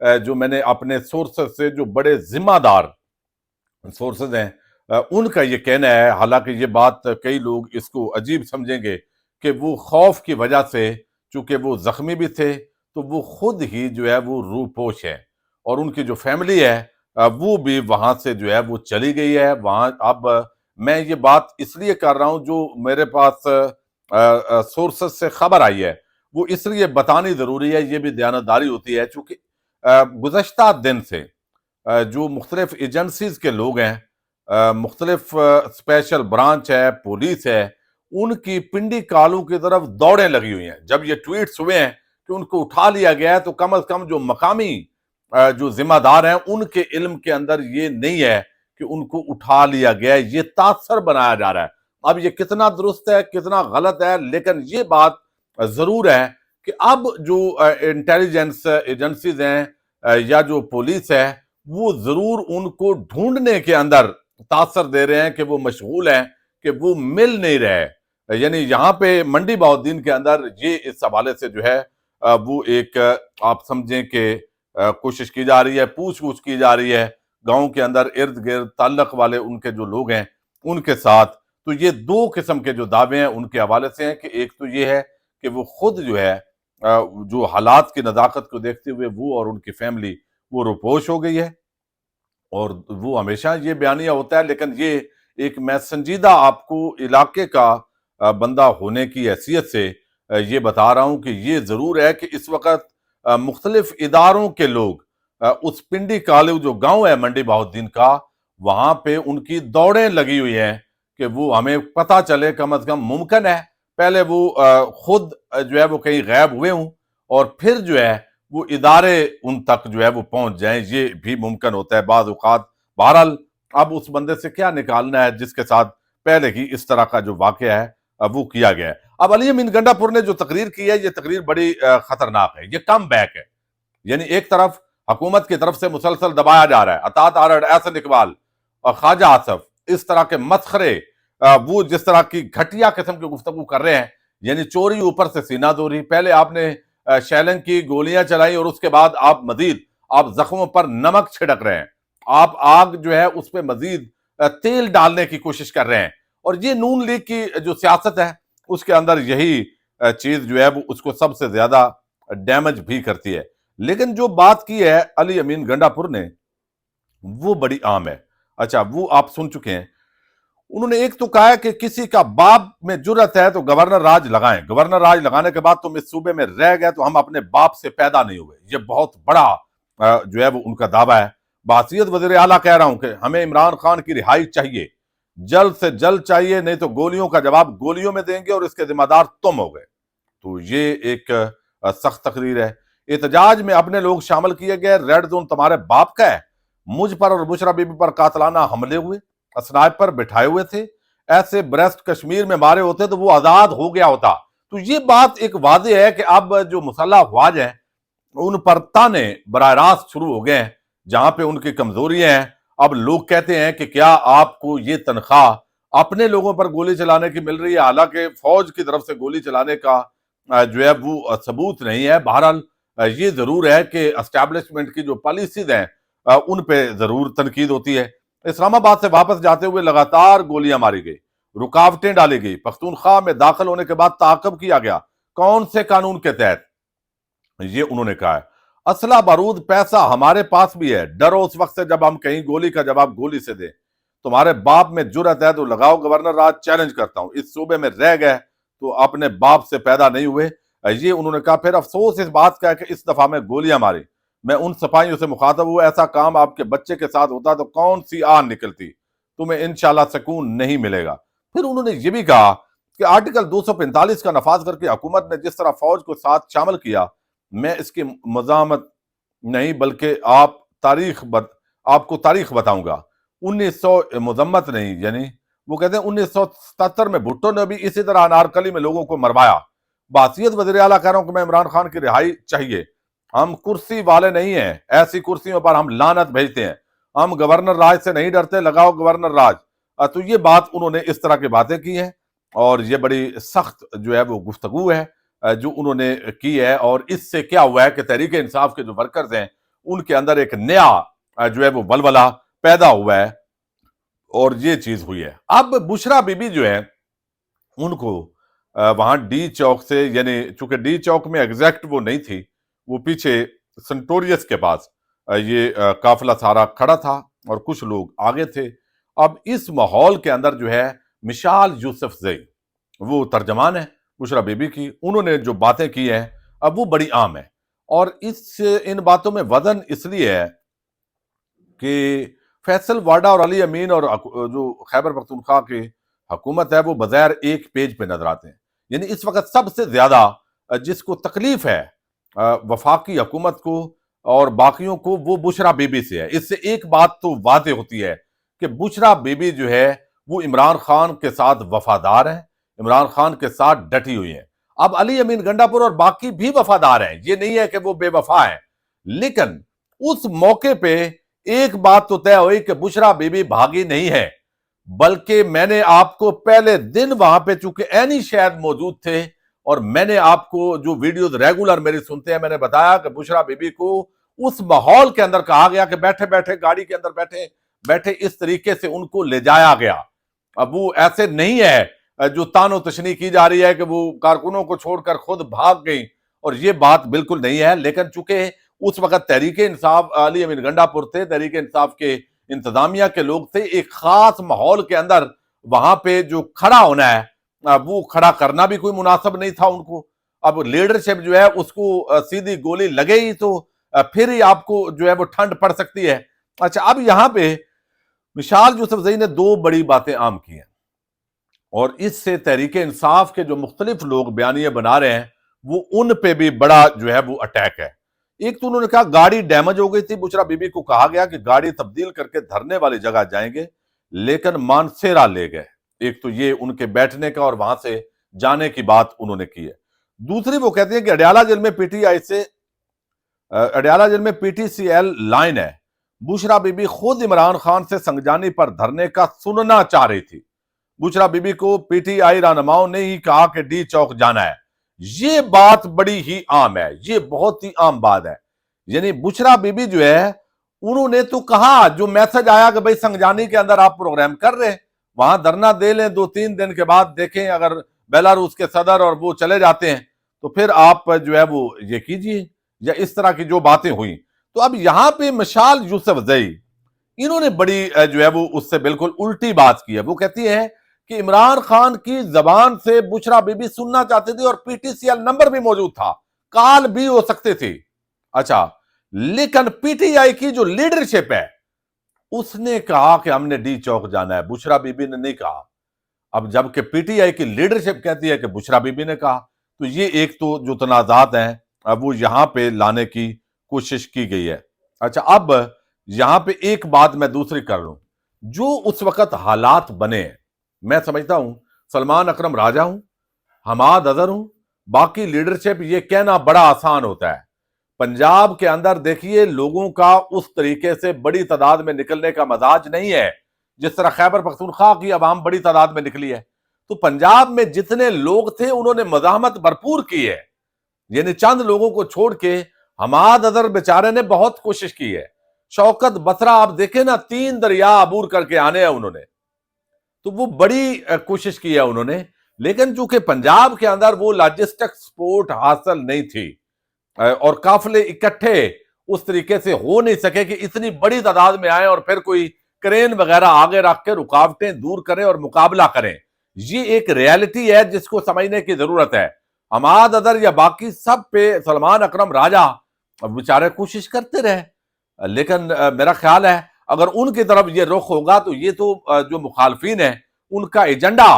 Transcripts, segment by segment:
جو میں نے اپنے سورسز سے جو بڑے ذمہ دار سورسز ہیں ان کا یہ کہنا ہے، حالانکہ یہ بات کئی لوگ اس کو عجیب سمجھیں گے کہ وہ خوف کی وجہ سے، چونکہ وہ زخمی بھی تھے تو وہ خود ہی جو ہے وہ روپوش ہیں، اور ان کی جو فیملی ہے وہ بھی وہاں سے جو ہے وہ چلی گئی ہے وہاں۔ اب میں یہ بات اس لیے کر رہا ہوں، جو میرے پاس سورسز سے خبر آئی ہے وہ اس لیے بتانی ضروری ہے، یہ بھی دیانتداری ہوتی ہے، چونکہ گزشتہ دن سے جو مختلف ایجنسیز کے لوگ ہیں، مختلف اسپیشل برانچ ہے، پولیس ہے، ان کی پنڈی کالوں کی طرف دوڑیں لگی ہوئی ہیں۔ جب یہ ٹویٹس ہوئے ہیں کہ ان کو اٹھا لیا گیا ہے تو کم از کم جو مقامی جو ذمہ دار ہیں ان کے علم کے اندر یہ نہیں ہے کہ ان کو اٹھا لیا گیا ہے، یہ تاثر بنایا جا رہا ہے۔ اب یہ کتنا درست ہے کتنا غلط ہے، لیکن یہ بات ضرور ہے کہ اب جو انٹیلیجنس ایجنسیز ہیں یا جو پولیس ہے وہ ضرور ان کو ڈھونڈنے کے اندر تاثر دے رہے ہیں کہ وہ مشغول ہیں، کہ وہ مل نہیں رہے۔ یعنی یہاں پہ منڈی بہاؤالدین کے اندر یہ اس حوالے سے جو ہے وہ ایک آپ سمجھیں کہ کوشش کی جا رہی ہے، پوچھ گچھ کی جا رہی ہے گاؤں کے اندر ارد گرد تعلق والے ان کے جو لوگ ہیں ان کے ساتھ۔ تو یہ دو قسم کے جو دعوے ہیں ان کے حوالے سے ہیں کہ ایک تو یہ ہے کہ وہ خود جو ہے جو حالات کی نزاکت کو دیکھتے ہوئے وہ اور ان کی فیملی وہ روپوش ہو گئی ہے، اور وہ ہمیشہ یہ بیانیہ ہوتا ہے، لیکن یہ ایک میں سنجیدہ آپ کو علاقے کا بندہ ہونے کی حیثیت سے یہ بتا رہا ہوں کہ یہ ضرور ہے کہ اس وقت مختلف اداروں کے لوگ اس پنڈی کالو جو گاؤں ہے منڈی بہاؤالدین کا، وہاں پہ ان کی دوڑیں لگی ہوئی ہیں کہ وہ ہمیں پتہ چلے، کم از کم ممکن ہے پہلے وہ خود جو ہے وہ کہیں غائب ہوئے ہوں اور پھر جو ہے وہ ادارے ان تک جو ہے وہ پہنچ جائیں، یہ بھی ممکن ہوتا ہے بعض اوقات۔ بہرحال اب اس بندے سے کیا نکالنا ہے جس کے ساتھ پہلے ہی اس طرح کا جو واقعہ ہے وہ کیا گیا ہے۔ اب علی امین گنڈا پور نے جو تقریر کی ہے یہ تقریر بڑی خطرناک ہے، یہ کم بیک ہے۔ یعنی ایک طرف حکومت کی طرف سے مسلسل دبایا جا رہا ہے، عطاط آرڑ، احسن اقبال اور خواجہ آصف اس طرح کے مسخرے، وہ جس طرح کی گھٹیا قسم کی گفتگو کر رہے ہیں، یعنی چوری اوپر سے سینہ دوری، پہلے آپ نے شیلنگ کی گولیاں چلائی اور اس کے بعد آپ زخموں پر نمک چھڑک رہے ہیں، آپ آگ جو ہے اس پہ مزید تیل ڈالنے کی کوشش کر رہے ہیں، اور یہ نون لیگ کی جو سیاست ہے اس کے اندر یہی چیز جو ہے وہ اس کو سب سے زیادہ ڈیمیج بھی کرتی ہے۔ لیکن جو بات کی ہے علی امین گنڈا پور نے وہ بڑی عام ہے۔ اچھا، وہ آپ سن چکے ہیں، انہوں نے ایک تو کہا ہے کہ کسی کا باپ میں جرت ہے تو گورنر راج لگائیں، گورنر راج لگانے کے بعد تم اس صوبے میں رہ گئے تو ہم اپنے باپ سے پیدا نہیں ہوئے۔ یہ بہت بڑا جو ہے وہ ان کا دعویٰ ہے۔ بحیثیت وزیر اعلیٰ کہہ رہا ہوں کہ ہمیں عمران خان کی رہائی چاہیے، جلد سے جلد چاہیے، نہیں تو گولیوں کا جواب گولیوں میں دیں گے اور اس کے ذمہ دار تم ہو گئے۔ تو یہ ایک سخت تقریر ہے۔ احتجاج میں اپنے لوگ شامل کیے گئے، ریڈ زون تمہارے باپ کا ہے، مجھ پر اور بشرا بی بی پر قاتلانہ حملے ہوئے، اسنائپر بٹھائے ہوئے تھے، ایسے بریسٹ کشمیر میں مارے ہوتے تو وہ آزاد ہو گیا ہوتا۔ تو یہ بات ایک واضح ہے کہ اب جو مسلح افواج ہیں ان پر تانے براہ راست شروع ہو گئے ہیں، جہاں پہ ان کی کمزوریاں ہیں۔ اب لوگ کہتے ہیں کہ کیا آپ کو یہ تنخواہ اپنے لوگوں پر گولی چلانے کی مل رہی ہے، حالانکہ فوج کی طرف سے گولی چلانے کا جو ہے وہ ثبوت نہیں ہے۔ بہرحال یہ ضرور ہے کہ اسٹیبلشمنٹ کی جو پالیسیز ہیں ان پہ ضرور تنقید ہوتی ہے۔ اسلام آباد سے واپس جاتے ہوئے لگاتار گولیاں ماری گئی، رکاوٹیں ڈالی گئی، پختونخوا میں داخل ہونے کے بعد تعاقب کیا گیا، کون سے قانون کے تحت؟ یہ انہوں نے کہا ہے۔ اسلحہ بارود پیسہ ہمارے پاس بھی ہے، ڈرو اس وقت سے جب ہم کہیں گولی کا جواب گولی سے دیں۔ تمہارے باپ میں جرت ہے تو لگاؤ، گورنر راج چیلنج کرتا ہوں، اس صوبے میں رہ گئے تو اپنے باپ سے پیدا نہیں ہوئے۔ یہ انہوں نے کہا۔ پھر افسوس اس بات کا ہے کہ اس دفعہ میں گولیاں ماری، میں ان سپاہیوں سے مخاطب ہوا، ایسا کام آپ کے بچے کے ساتھ ہوتا تو کون سی آن نکلتی، تمہیں انشاءاللہ سکون نہیں ملے گا۔ پھر انہوں نے یہ بھی کہا کہ آرٹیکل 245 کا نفاذ کر کے حکومت نے جس طرح فوج کو ساتھ شامل کیا، میں اس کی مزاحمت نہیں بلکہ آپ کو تاریخ بتاؤں گا۔ 1900 مذمت نہیں، یعنی وہ کہتے ہیں 1977 میں بھٹو نے بھی اسی طرح انارکلی میں لوگوں کو مروایا۔ بحیثیت وزیر اعلیٰ کہہ رہا ہوں کہ میں عمران خان کی رہائی چاہیے، ہم کرسی والے نہیں ہیں، ایسی کرسیوں پر ہم لعنت بھیجتے ہیں، ہم گورنر راج سے نہیں ڈرتے، لگاؤ گورنر راج۔ تو یہ بات انہوں نے اس طرح کی باتیں کی ہیں، اور یہ بڑی سخت جو ہے وہ گفتگو ہے جو انہوں نے کی ہے۔ اور اس سے کیا ہوا ہے کہ تحریک انصاف کے جو ورکرز ہیں ان کے اندر ایک نیا جو ہے وہ ولولہ پیدا ہوا ہے اور یہ چیز ہوئی ہے۔ اب بشرا بی بی جو ہے ان کو وہاں ڈی چوک سے، یعنی چونکہ ڈی چوک میں ایگزیکٹ وہ نہیں تھی، وہ پیچھے سنٹوریس کے پاس یہ قافلہ سارا کھڑا تھا اور کچھ لوگ آگے تھے۔ اب اس ماحول کے اندر جو ہے مشال یوسف زئی، وہ ترجمان ہے بشرا بی بی کی، انہوں نے جو باتیں کی ہیں اب وہ بڑی عام ہیں، اور ان باتوں میں وزن اس لیے ہے کہ فیصل واڈا اور علی امین اور جو خیبر پختونخوا کی حکومت ہے وہ بظاہر ایک پیج پہ نظر آتے ہیں۔ یعنی اس وقت سب سے زیادہ جس کو تکلیف ہے وفاقی حکومت کو اور باقیوں کو، وہ بشرا بی بی سے ہے۔ اس سے ایک بات تو واضح ہوتی ہے کہ بشرا بی بی جو ہے وہ عمران خان کے ساتھ وفادار ہیں، عمران خان کے ساتھ ڈٹی ہوئی ہیں۔ اب علی امین گنڈا پور اور باقی بھی وفادار ہیں، یہ نہیں ہے کہ وہ بے وفا ہیں، لیکن اس موقع پہ ایک بات تو طے ہوئی کہ بشرا بی بی بھاگی نہیں ہے، بلکہ میں نے آپ کو پہلے دن وہاں پہ، چونکہ اینی شاید موجود تھے اور میں نے آپ کو جو ویڈیوز ریگولر میری سنتے ہیں، میں نے بتایا کہ بشرا بی بی کو اس ماحول کے اندر کہا گیا کہ بیٹھے بیٹھے گاڑی کے اندر بیٹھے اس طریقے سے ان کو لے جایا گیا۔ اب وہ ایسے نہیں ہے جو تان و تشنیع کی جا رہی ہے کہ وہ کارکنوں کو چھوڑ کر خود بھاگ گئی، اور یہ بات بالکل نہیں ہے۔ لیکن چونکہ اس وقت تحریک انصاف، علی امین گنڈا پور تھے، تحریک انصاف کے انتظامیہ کے لوگ تھے، ایک خاص ماحول کے اندر وہاں پہ جو کھڑا ہونا ہے وہ کھڑا کرنا بھی کوئی مناسب نہیں تھا ان کو۔ اب لیڈرشپ جو ہے اس کو سیدھی گولی لگے ہی تو پھر ہی آپ کو جو ہے وہ ٹھنڈ پڑ سکتی ہے۔ اچھا، اب یہاں پہ مشال یوسف زئی نے دو بڑی باتیں عام کی ہیں، اور اس سے تحریک انصاف کے جو مختلف لوگ بیانیے بنا رہے ہیں وہ ان پہ بھی بڑا جو ہے وہ اٹیک ہے۔ ایک تو انہوں نے کہا گاڑی ڈیمیج ہو گئی تھی، بشرا بی بی کو کہا گیا کہ گاڑی تبدیل کر کے دھرنے والی جگہ جائیں گے، لیکن مانسیرا لے گئے۔ ایک تو یہ ان کے بیٹھنے کا اور وہاں سے جانے کی بات انہوں نے کی ہے۔ دوسری وہ کہتے ہیں کہ اڈیالہ جیل میں P T C L line ہے، بشرا بی بی خود عمران خان سے سنگجانی پر دھرنے کا سننا چاہ رہی تھی، بشرا بی بی کو پی ٹی آئی رہنماؤں نے ہی کہا کہ ڈی چوک جانا ہے۔ یہ بات بڑی ہی عام ہے، یہ بہت ہی عام بات ہے۔ یعنی بشرا بی بی جو ہے انہوں نے تو کہا، جو میسج آیا کہ بھئی سنگجانی کے اندر آپ پروگرام کر رہے ہیں، وہاں دھرنا دے لیں، 2-3 دن کے بعد دیکھیں اگر بیلاروس کے صدر اور وہ چلے جاتے ہیں تو پھر آپ جو ہے وہ یہ کیجئے، یا اس طرح کی جو باتیں ہوئیں۔ تو اب یہاں پہ مشال یوسف زئی انہوں نے بڑی جو ہے وہ اس سے بالکل الٹی بات کی ہے۔ وہ کہتی ہے کہ عمران خان کی زبان سے بشرا بی بی سننا چاہتے تھے، اور P T C L number بھی موجود تھا، کال بھی ہو سکتے تھے۔ اچھا، لیکن پی ٹی آئی کی جو لیڈرشپ ہے اس نے کہا کہ ہم نے ڈی چوک جانا ہے، بشرا بی بی نے نہیں کہا۔ اب جبکہ پی ٹی آئی کی لیڈرشپ کہتی ہے کہ بشرا بی بی نے کہا، تو یہ ایک تو جو تنازعات ہیں اب وہ یہاں پہ لانے کی کوشش کی گئی ہے۔ اچھا، اب یہاں پہ ایک بات میں دوسری کر لوں، جو اس وقت حالات بنے ہیں، میں سمجھتا ہوں سلمان اکرم راجہ ہوں، حماد اظہر ہوں، باقی لیڈرشپ، یہ کہنا بڑا آسان ہوتا ہے۔ پنجاب کے اندر دیکھیے لوگوں کا اس طریقے سے بڑی تعداد میں نکلنے کا مزاج نہیں ہے جس طرح خیبر پختونخوا کی عوام بڑی تعداد میں نکلی ہے۔ تو پنجاب میں جتنے لوگ تھے انہوں نے مزاحمت بھرپور کی ہے، یعنی چند لوگوں کو چھوڑ کے حماد اظہر بیچارے نے بہت کوشش کی ہے۔ شوکت بسرا آپ دیکھیں نا، 3 دریا عبور کر کے آنے ہیں انہوں نے، تو وہ بڑی کوشش کی ہے انہوں نے، لیکن چونکہ پنجاب کے اندر وہ لاجسٹک سپورٹ حاصل نہیں تھی اور قافلے اکٹھے اس طریقے سے ہو نہیں سکے کہ اتنی بڑی تعداد میں آئیں اور پھر کوئی کرین وغیرہ آگے رکھ کے رکاوٹیں دور کریں اور مقابلہ کریں۔ یہ ایک ریالٹی ہے جس کو سمجھنے کی ضرورت ہے۔ حماد اظہر یا باقی سب پہ سلمان اکرم راجہ بیچارے کوشش کرتے رہے، لیکن میرا خیال ہے اگر ان کی طرف یہ رخ ہوگا تو یہ تو جو مخالفین ہیں ان کا ایجنڈا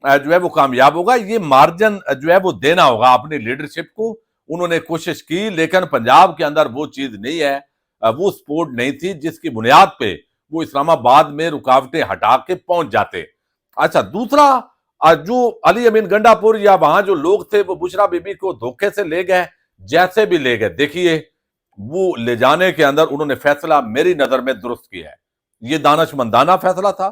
جو ہے وہ کامیاب ہوگا۔ یہ مارجن جو ہے وہ دینا ہوگا اپنی لیڈرشپ کو۔ انہوں نے کوشش کی، لیکن پنجاب کے اندر وہ چیز نہیں ہے، وہ سپورٹ نہیں تھی جس کی بنیاد پہ وہ اسلام آباد میں رکاوٹیں ہٹا کے پہنچ جاتے۔ اچھا، دوسرا جو علی امین گنڈا پور یا وہاں جو لوگ تھے وہ بشرا بی بی کو دھوکے سے لے گئے، جیسے بھی لے گئے، دیکھیے وہ لے جانے کے اندر انہوں نے فیصلہ میری نظر میں درست کیا ہے۔ یہ دانش مندانہ فیصلہ تھا،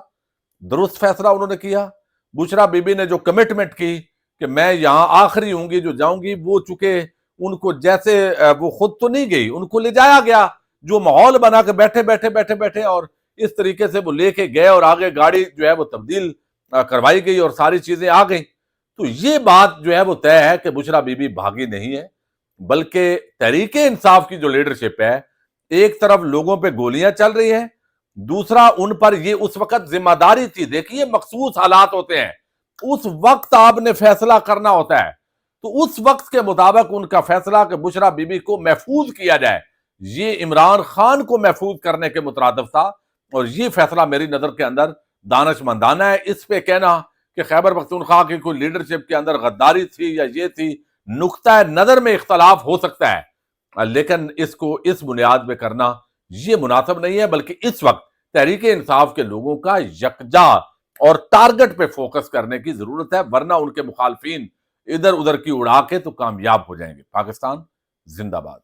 درست فیصلہ انہوں نے کیا۔ بشرا بی بی نے جو کمٹمنٹ کی کہ میں یہاں آخری ہوں گی جو جاؤں گی، وہ چونکہ ان کو جیسے وہ خود تو نہیں گئی، ان کو لے جایا گیا جو ماحول بنا کے بیٹھے اور اس طریقے سے وہ لے کے گئے اور آگے گاڑی جو ہے وہ تبدیل کروائی گئی اور ساری چیزیں آ گئیں. تو یہ بات جو ہے وہ طے ہے کہ بشرا بی بی بھاگی نہیں ہے، بلکہ تحریک انصاف کی جو لیڈرشپ ہے، ایک طرف لوگوں پہ گولیاں چل رہی ہیں، دوسرا ان پر یہ اس وقت ذمہ داری تھی. دیکھیے مخصوص حالات ہوتے ہیں، اس وقت آپ نے فیصلہ کرنا ہوتا ہے، تو اس وقت کے مطابق ان کا فیصلہ کہ بشرا بی بی کو محفوظ کیا جائے، یہ عمران خان کو محفوظ کرنے کے مترادف تھا. اور یہ فیصلہ میری نظر کے اندر دانش مندانہ ہے. اس پہ کہنا کہ خیبر پختونخوا کی کوئی لیڈرشپ کے اندر غداری تھی یا یہ تھی، نقطہ نظر میں اختلاف ہو سکتا ہے، لیکن اس کو اس بنیاد پہ کرنا یہ مناسب نہیں ہے. بلکہ اس وقت تحریک انصاف کے لوگوں کا یکجا اور ٹارگٹ پہ فوکس کرنے کی ضرورت ہے، ورنہ ان کے مخالفین ادھر ادھر کی اڑا کے تو کامیاب ہو جائیں گے. پاکستان زندہ باد.